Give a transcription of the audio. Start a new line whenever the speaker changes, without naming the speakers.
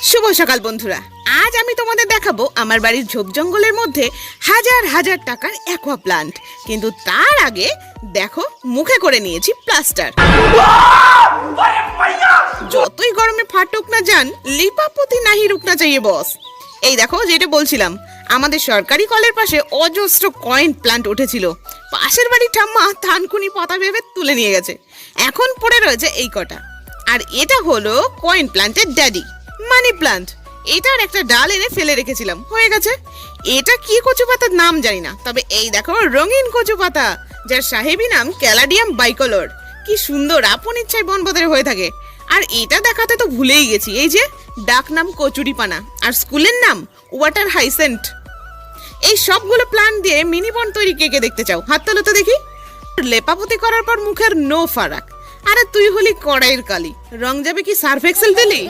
শুভ সকাল বন্ধুরা, আজ আমি তোমাদের দেখাবো আমার বাড়ির ঝোপ জঙ্গলের মধ্যে হাজার হাজার টাকার অ্যাকোয়া প্লান্ট। কিন্তু তার আগে দেখো, মুখে করে নিয়েছি প্লাস্টার। যতই গরমে ফাটুক না যান, লিপাপতি নাহি রুকনা চাইয়ে বস। এই দেখো, যেটা বলছিলাম, আমাদের সরকারি কলের পাশে অজস্র কয়েন প্লান্ট উঠেছিল। পাশের বাড়ির ঠাম্মা থানকুনি পাতা ভেবে তুলে নিয়ে গেছে। এখন পড়ে রয়েছে এই কটা। আর এটা হলো কয়েন প্লান্টের ড্যাডি, মানি প্লান্ট। এটার একটা ডাল এনে ফেলে রেখেছিলাম, হয়ে গেছে। এটা কি কচু পাতার নাম জানি না, তবে এই দেখো রঙিন কচু পাতা, যার সাহেবী নাম ক্যালাডিয়াম বাইকলর। কি সুন্দর, আপন ইচ্ছায় বনবদরে হয়ে থাকে। আর এটা দেখাতে তো ভুলেই গেছি, এই যে ডাক নাম কচুরি পানা, আর স্কুলের নাম ওয়াটার হাইসেন্ট। এই সবগুলো প্ল্যান দিয়ে মিনি বন তৈরি কে কে দেখতে চাও? হাত তোলো তো দেখি। লেপাপতি করার পর মুখের নো ফারাক। আরে তুই হলি কড়াইয়ের কালি, রং যাবে কি সার্ফ এক্সেল দিলি?